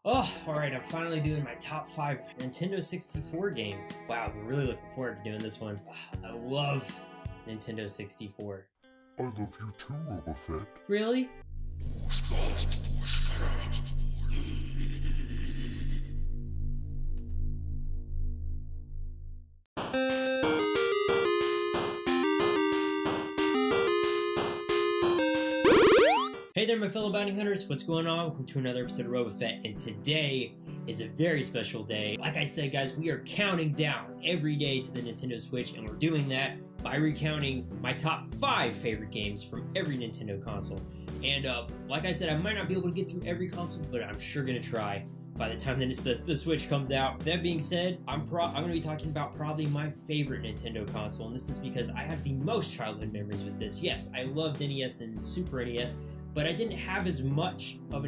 Oh, alright, I'm finally doing my top 5 Nintendo 64 games. Wow, I'm really looking forward to doing this one. I love Nintendo 64. I love you too, RobaFett. Really? Hey there, my fellow bounty hunters. What's going on? Welcome to another episode of RobaFett, and today is a very special day. Like I said, guys, we are counting down every day to the Nintendo Switch, and we're doing that by recounting my top 5 favorite games from every Nintendo console. And like I said, I might not be able to get through every console, but I'm sure gonna try by the time the Switch comes out. That being said, I'm going to be talking about probably my favorite Nintendo console, and this is because I have the most childhood memories with this. Yes, I loved NES and Super NES, but I didn't have as much of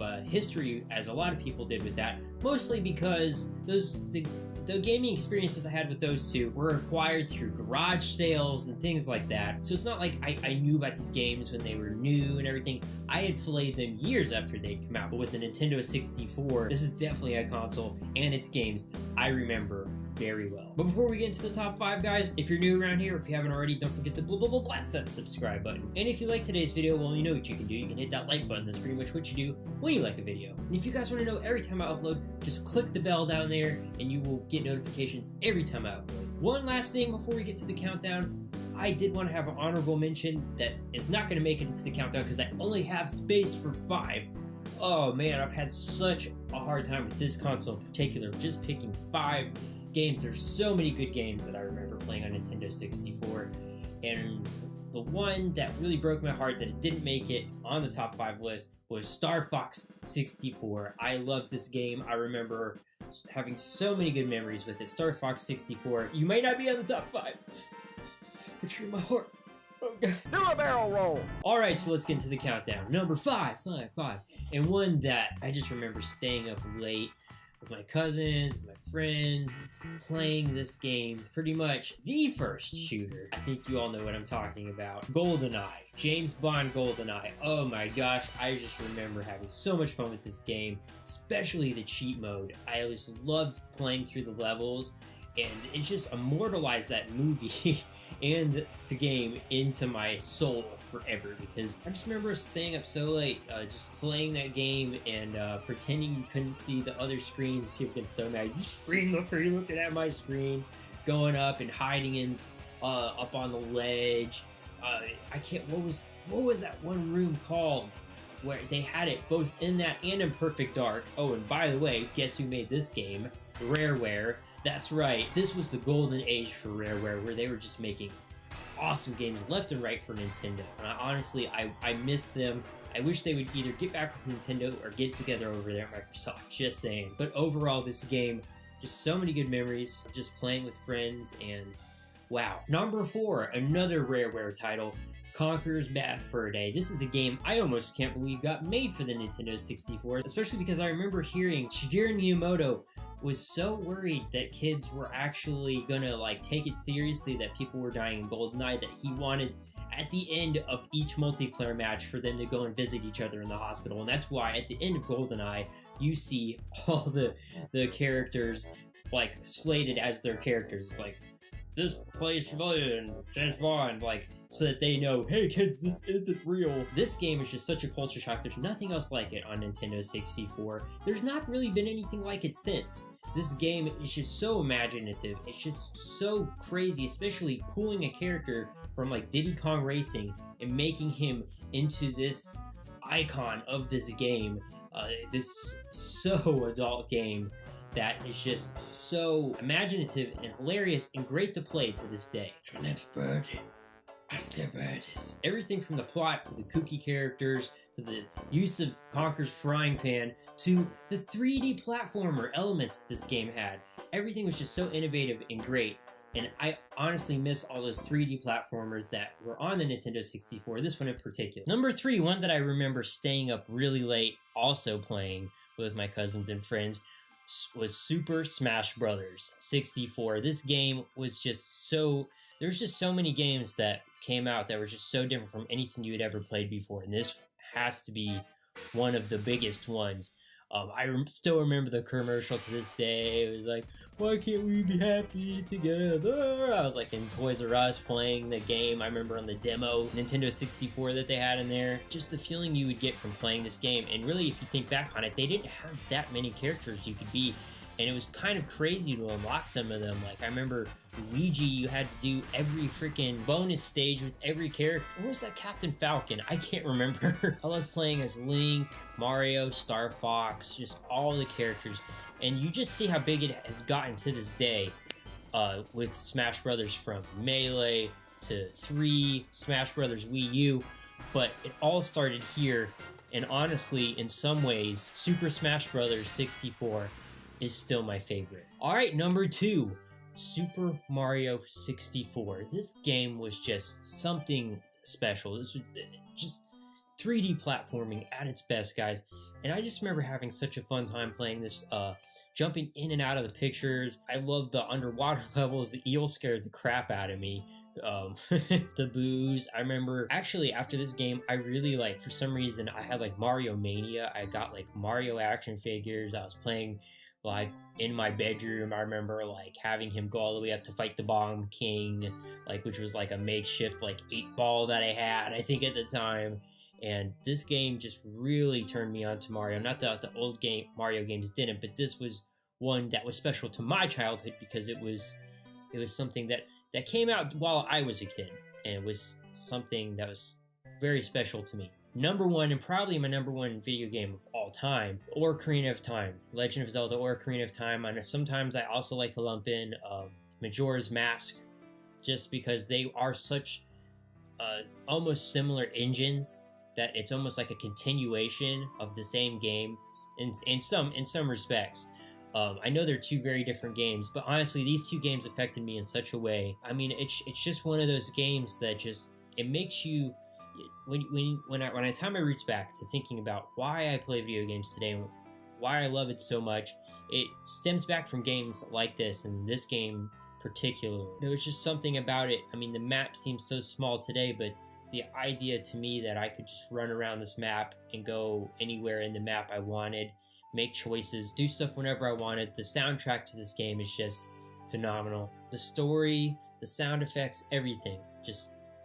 a history as a lot of people did with that, mostly because the gaming experiences I had with those two were acquired through garage sales and things like that. So it's not like I knew about these games when they were new and everything. I had played them years after they'd come out, but with the Nintendo 64, this is definitely a console and its games I remember very well. But before we get into the top 5, guys, if you're new around here, if you haven't already, don't forget to blast that subscribe button. And if you like today's video, well, you know what you can do. You can hit that like button. That's pretty much what you do when you like a video. And if you guys want to know every time I upload, just click the bell down there and you will get notifications every time I upload. One last thing before we get to the countdown, I did want to have an honorable mention that is not going to make it into the countdown because I only have space for 5. Oh man, I've had such a hard time with this console in particular, just picking 5 games. There's so many good games that I remember playing on Nintendo 64, and the one that really broke my heart that it didn't make it on the top 5 list was Star Fox 64. I love this game. I remember having so many good memories with it. Star Fox 64, you might not be on the top 5, but you're in my heart. Oh God. Do a barrel roll! Alright, so let's get into the countdown. Number 5, and one that I just remember staying up late with my cousins, my friends, playing this game. Pretty much the first shooter. I think you all know what I'm talking about. Goldeneye. James Bond Goldeneye. Oh my gosh, I just remember having so much fun with this game, especially the cheat mode. I just loved playing through the levels, and it just immortalized that movie and the game into my soul forever, because I just remember staying up so late just playing that game and pretending you couldn't see the other screens. People get so mad. You screen looker, you're looking at my screen. Going up and hiding in up on the ledge. I can't, what was that one room called where they had it both in that and in Perfect Dark? Oh, and by the way, guess who made this game? Rareware. That's right, this was the golden age for Rareware, where they were just making awesome games left and right for Nintendo. And honestly, I miss them. I wish they would either get back with Nintendo or get together over there at Microsoft, just saying. But overall, this game, just so many good memories, just playing with friends, and wow. Number 4, another Rareware title, Conkers Bad Fur Day. This is a game I almost can't believe got made for the Nintendo 64, especially because I remember hearing Shigeru Miyamoto was so worried that kids were actually gonna take it seriously, that people were dying in Goldeneye, that he wanted at the end of each multiplayer match for them to go and visit each other in the hospital. And that's why at the end of Goldeneye you see all the characters slated as their characters. It's like, this plays civilian, James Bond, so that they know, hey kids, this isn't real. This game is just such a culture shock. There's nothing else like it on Nintendo 64. There's not really been anything like it since. This game is just so imaginative. It's just so crazy, especially pulling a character from Diddy Kong Racing and making him into this icon of this game. This so adult game that is just so imaginative and hilarious and great to play to this day. Your lips burning. Everything from the plot to the kooky characters to the use of Conker's frying pan to the 3D platformer elements that this game had. Everything was just so innovative and great, and I honestly miss all those 3D platformers that were on the Nintendo 64, this one in particular. Number 3, one that I remember staying up really late also playing with my cousins and friends, was Super Smash Bros. 64. This game was just so... There's just so many games that came out that were just so different from anything you had ever played before, and this has to be one of the biggest ones. Still remember the commercial to this day. It was like, why can't we be happy together? I was like in Toys R Us playing the game. I remember on the demo Nintendo 64 that they had in there. Just the feeling you would get from playing this game. And really, if you think back on it, they didn't have that many characters you could be. And it was kind of crazy to unlock some of them. Like, I remember Luigi, you had to do every freaking bonus stage with every character. Or was that Captain Falcon? I can't remember. I loved playing as Link, Mario, Star Fox, just all the characters. And you just see how big it has gotten to this day with Smash Brothers, from Melee to 3, Smash Brothers Wii U. But it all started here. And honestly, in some ways, Super Smash Brothers 64 is still my favorite. Alright, number 2, Super Mario 64. This game was just something special. This was just 3D platforming at its best, guys. And I just remember having such a fun time playing this, jumping in and out of the pictures. I loved the underwater levels. The eel scared the crap out of me. The boos. I remember actually after this game, I really for some reason, I had Mario Mania. I got Mario action figures. I was playing in my bedroom. I remember having him go all the way up to fight the Bomb King, which was a makeshift 8-ball that I had, I think, at the time. And this game just really turned me on to Mario. Not that the old Mario games didn't, but this was one that was special to my childhood because it was something that came out while I was a kid, and it was something that was very special to me. Number 1, and probably my number 1 video game of all time, Ocarina of Time. Legend of Zelda Ocarina of Time. And sometimes I also like to lump in Majora's Mask, just because they are such almost similar engines that it's almost like a continuation of the same game in some respects. I know they're 2 very different games, but honestly, these 2 games affected me in such a way. I mean, it's just one of those games that it makes you, when I tie my roots back to thinking about why I play video games today and why I love it so much, it stems back from games like this, and this game particularly. There was just something about it. I mean, the map seems so small today, but the idea to me that I could just run around this map and go anywhere in the map I wanted, make choices, do stuff whenever I wanted. The soundtrack to this game is just phenomenal. The story, the sound effects, everything.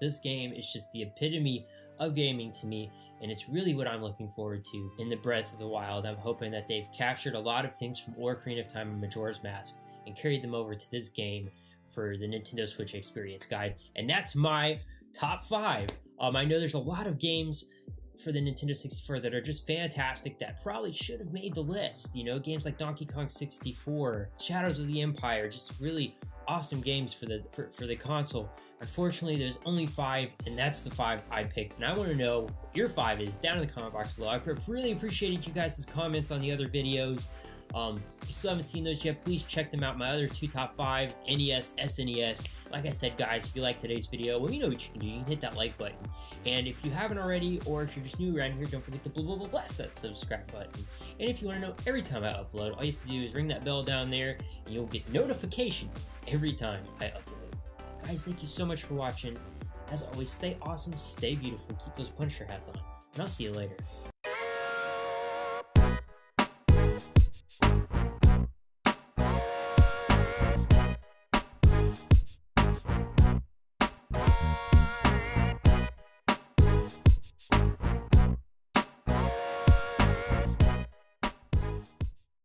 This game is just the epitome of gaming to me, and it's really what I'm looking forward to in the Breath of the Wild. I'm hoping that they've captured a lot of things from Ocarina of Time and Majora's Mask and carried them over to this game for the Nintendo Switch experience, guys. And that's my top 5. I know there's a lot of games for the Nintendo 64 that are just fantastic that probably should have made the list. You know, games like Donkey Kong 64, Shadows of the Empire, just really awesome games for the console. Unfortunately, there's only 5, and that's the 5 I picked. And I want to know what your 5 is down in the comment box below. I really appreciated you guys' comments on the other videos. If you still haven't seen those yet, please check them out. My other 2 top 5s, NES, SNES. Like I said, guys, if you like today's video, well, you know what you can do. You can hit that like button. And if you haven't already, or if you're just new around here, don't forget to blast that subscribe button. And if you want to know every time I upload, all you have to do is ring that bell down there, and you'll get notifications every time I upload. Guys, thank you so much for watching. As always, stay awesome, stay beautiful, and keep those Punisher hats on. And I'll see you later.